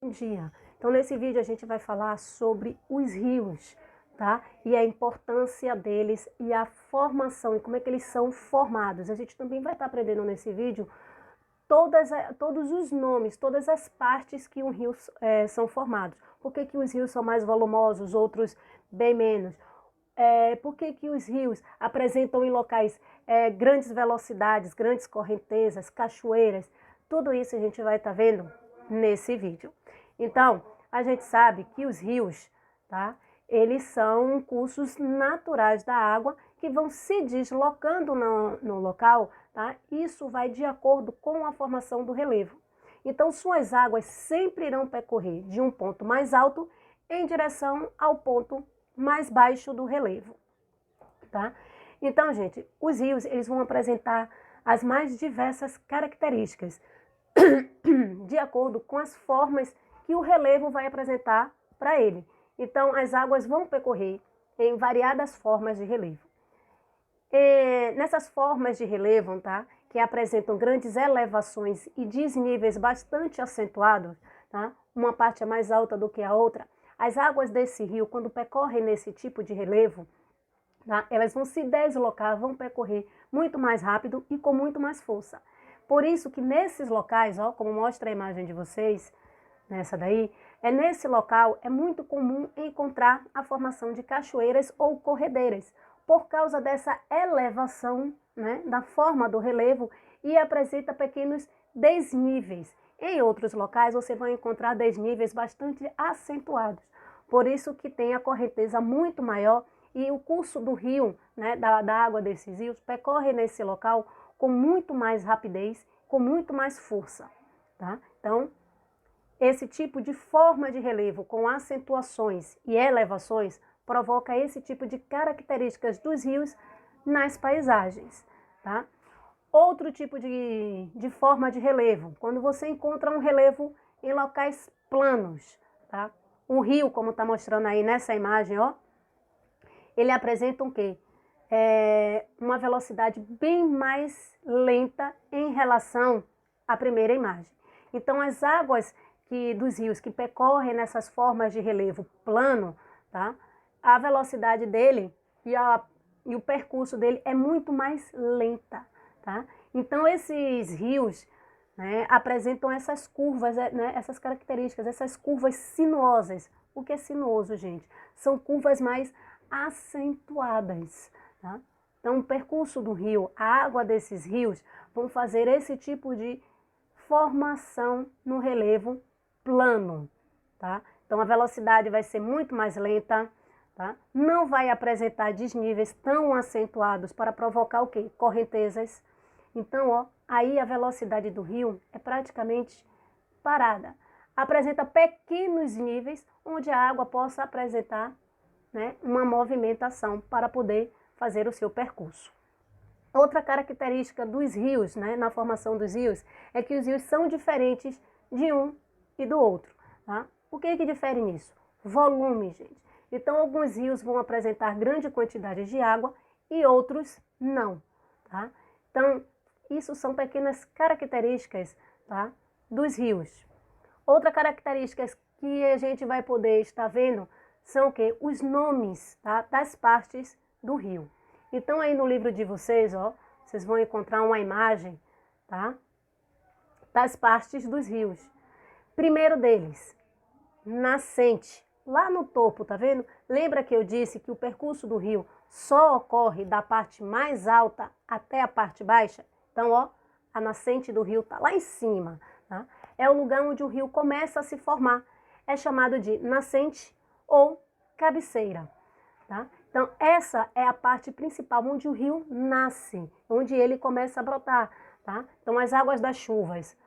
Bom dia. Então, nesse vídeo a gente vai falar sobre os rios, tá? E a importância deles e a formação e como é que eles são formados. A gente também vai estar aprendendo nesse vídeo todos os nomes, todas as partes que um rio são formados. Por que que os rios são mais volumosos, outros bem menos? Por que que os rios apresentam em locais grandes velocidades, grandes correntezas, cachoeiras? Tudo isso a gente vai estar vendo nesse vídeo. Então, a gente sabe que os rios, tá? Eles são cursos naturais da água que vão se deslocando no local, tá? Isso vai de acordo com a formação do relevo. Então, suas águas sempre irão percorrer de um ponto mais alto em direção ao ponto mais baixo do relevo, tá? Então, gente, os rios, eles vão apresentar as mais diversas características de acordo com as formas que o relevo vai apresentar para ele. Então, as águas vão percorrer em variadas formas de relevo. Nessas formas de relevo, tá, que apresentam grandes elevações e desníveis bastante acentuados, tá, uma parte é mais alta do que a outra, as águas desse rio, quando percorrem nesse tipo de relevo, tá, elas vão se deslocar, vão percorrer muito mais rápido e com muito mais força. Por isso que nesses locais, ó, como mostra a imagem de vocês, nessa daí, nesse local é muito comum encontrar a formação de cachoeiras ou corredeiras, por causa dessa elevação, né, da forma do relevo, e apresenta pequenos desníveis. Em outros locais você vai encontrar desníveis bastante acentuados, por isso que tem a correnteza muito maior e o curso do rio, né, da água desses rios, percorre nesse local com muito mais rapidez, com muito mais força, tá? Então, esse tipo de forma de relevo com acentuações e elevações provoca esse tipo de características dos rios nas paisagens, tá? Outro tipo de forma de relevo, quando você encontra um relevo em locais planos, tá? Um rio, como está mostrando aí nessa imagem, ó, ele apresenta um quê? Uma velocidade bem mais lenta em relação à primeira imagem. Então, as águas dos rios que percorrem nessas formas de relevo plano, tá? A velocidade dele e o percurso dele é muito mais lenta, tá? Então, esses rios, né, apresentam essas curvas, né, essas características, essas curvas sinuosas. O que é sinuoso, gente? São curvas mais acentuadas, tá? Então, o percurso do rio, a água desses rios vão fazer esse tipo de formação no relevo plano, tá? Então, a velocidade vai ser muito mais lenta, tá? Não vai apresentar desníveis tão acentuados para provocar o quê? Correntezas. Então, ó, aí a velocidade do rio é praticamente parada. Apresenta pequenos níveis onde a água possa apresentar, né, uma movimentação para poder fazer o seu percurso. Outra característica dos rios, né, na formação dos rios, é que os rios são diferentes de um e do outro, tá? O que é que difere nisso? Volume, gente. Então, alguns rios vão apresentar grande quantidade de água e outros não, tá? Então, isso são pequenas características, tá, dos rios. Outra característica que a gente vai poder estar vendo são o quê? Os nomes, tá, das partes do rio. Então, aí no livro de vocês, ó, vocês vão encontrar uma imagem, tá, das partes dos rios. Primeiro deles, nascente. Lá no topo, tá vendo? Lembra que eu disse que o percurso do rio só ocorre da parte mais alta até a parte baixa? Então, ó, a nascente do rio tá lá em cima, tá? É o lugar onde o rio começa a se formar. É chamado de nascente ou cabeceira, tá? Então, essa é a parte principal onde o rio nasce, onde ele começa a brotar, tá? Então, as águas das chuvas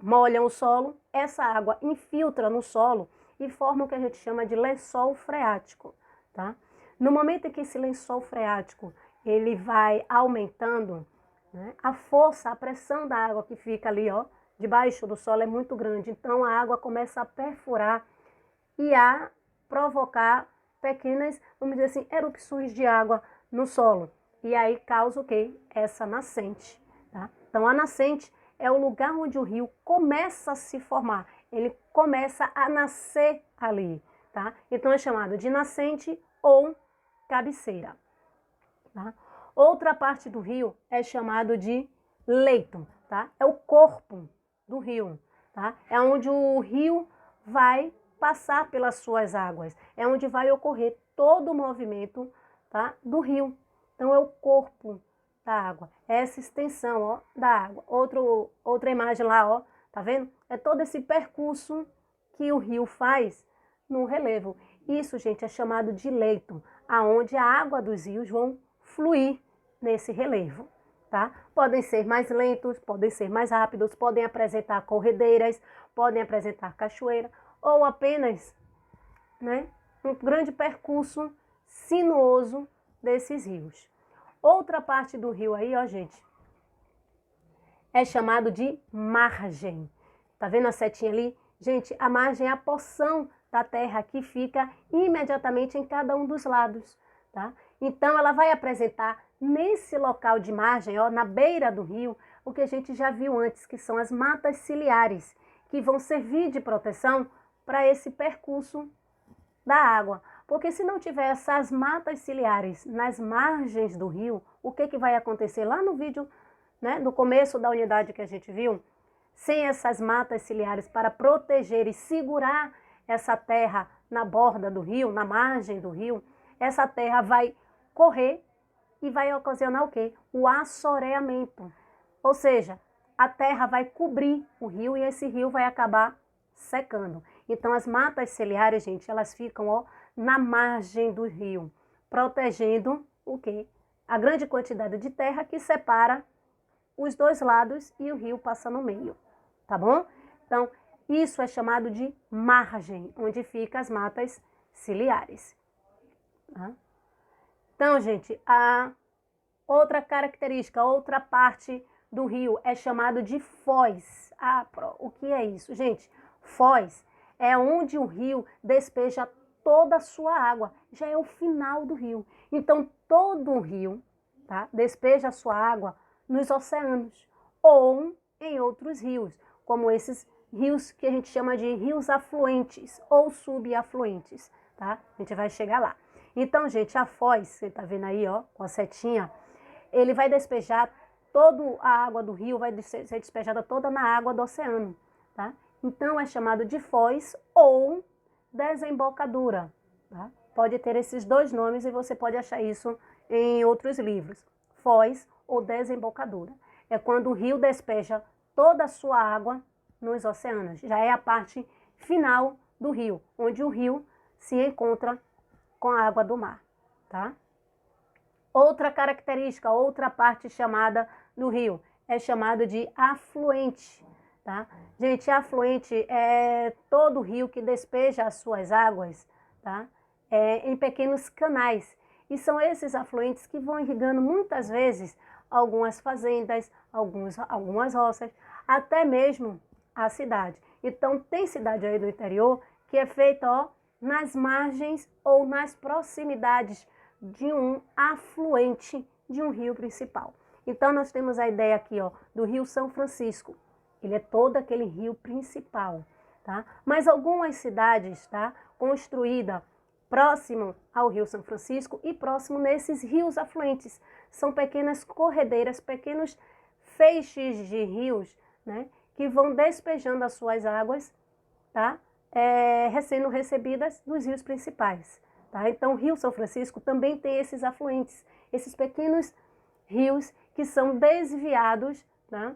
molham o solo, essa água infiltra no solo e forma o que a gente chama de lençol freático, tá? No momento em que esse lençol freático ele vai aumentando, né, a força, a pressão da água que fica ali, ó, debaixo do solo é muito grande, então a água começa a perfurar e a provocar pequenas, vamos dizer assim, erupções de água no solo. E aí causa o quê? Essa nascente, tá? Então a nascente é o lugar onde o rio começa a se formar. ele começa a nascer ali, tá? Então é chamado de nascente ou cabeceira, tá? Outra parte do rio é chamado de leito, tá? É o corpo do rio, tá? É onde o rio vai passar pelas suas águas, é onde vai ocorrer todo o movimento, tá, do rio. Então é o corpo da água, é essa extensão, ó, da água. Outra imagem lá, ó, tá vendo? É todo esse percurso que o rio faz no relevo. Isso, gente, é chamado de leito, aonde a água dos rios vão fluir nesse relevo, tá? Podem ser mais lentos, podem ser mais rápidos, podem apresentar corredeiras, podem apresentar cachoeira, ou apenas, né, um grande percurso sinuoso desses rios. Outra parte do rio aí, ó, gente, é chamado de margem. Tá vendo a setinha ali? Gente, a margem é a porção da terra que fica imediatamente em cada um dos lados, tá? Então, ela vai apresentar nesse local de margem, ó, na beira do rio, o que a gente já viu antes, que são as matas ciliares, que vão servir de proteção para esse percurso da água. Porque se não tiver essas matas ciliares nas margens do rio, o que vai acontecer? Lá no vídeo, né, no começo da unidade que a gente viu, sem essas matas ciliares para proteger e segurar essa terra na borda do rio, na margem do rio, essa terra vai correr e vai ocasionar o quê? O assoreamento. Ou seja, a terra vai cobrir o rio e esse rio vai acabar secando. Então, as matas ciliares, gente, elas ficam, ó, na margem do rio, protegendo o quê? A grande quantidade de terra que separa os dois lados e o rio passa no meio, tá bom? Então, isso é chamado de margem, onde ficam as matas ciliares. Tá? Então, gente, a outra característica, outra parte do rio é chamado de foz. Ah, o que é isso? Gente, foz é onde o rio despeja toda a sua água, já é o final do rio. Então, todo o rio, tá, despeja a sua água nos oceanos ou em outros rios, como esses rios que a gente chama de rios afluentes ou subafluentes, tá? A gente vai chegar lá. Então, gente, a foz, você tá vendo aí, ó, com a setinha, ele vai despejar toda a água do rio, vai ser despejada toda na água do oceano, tá? Então, é chamado de foz ou desembocadura, tá? Pode ter esses dois nomes e você pode achar isso em outros livros. Foz ou desembocadura. É quando o rio despeja toda a sua água nos oceanos. Já é a parte final do rio, onde o rio se encontra com a água do mar, tá? Outra característica, outra parte chamada do rio, é chamado de afluente, tá? Gente, afluente é todo rio que despeja as suas águas, tá? Em pequenos canais. E são esses afluentes que vão irrigando muitas vezes algumas fazendas, algumas roças, até mesmo a cidade. Então, tem cidade aí do interior que é feita, ó, nas margens ou nas proximidades de um afluente de um rio principal. Então, nós temos a ideia aqui, ó, do Rio São Francisco. Ele é todo aquele rio principal, tá? Mas algumas cidades, tá, construídas próximo ao Rio São Francisco e próximo nesses rios afluentes. São pequenas corredeiras, pequenos feixes de rios, né, que vão despejando as suas águas, tá, sendo recebidas dos rios principais. Tá? Então, o Rio São Francisco também tem esses afluentes, esses pequenos rios que são desviados, tá?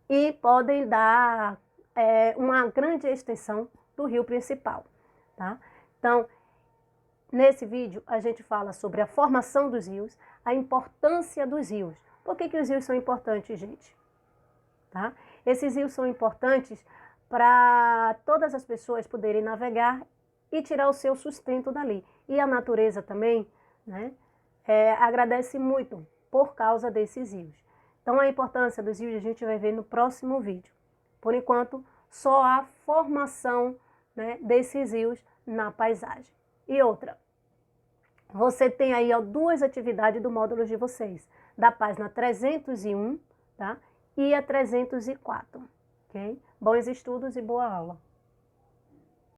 E podem dar uma grande extensão do rio principal. Tá? Então, nesse vídeo, a gente fala sobre a formação dos rios, a importância dos rios. Por que os rios são importantes, gente? Tá? Esses rios são importantes para todas as pessoas poderem navegar e tirar o seu sustento dali. E a natureza também, né, agradece muito por causa desses rios. Então, a importância dos rios a gente vai ver no próximo vídeo. Por enquanto, só a formação, né, desses rios na paisagem. E outra, você tem aí, ó, duas atividades do módulo de vocês, da página 301, tá, e a 304. ok? Bons estudos e boa aula!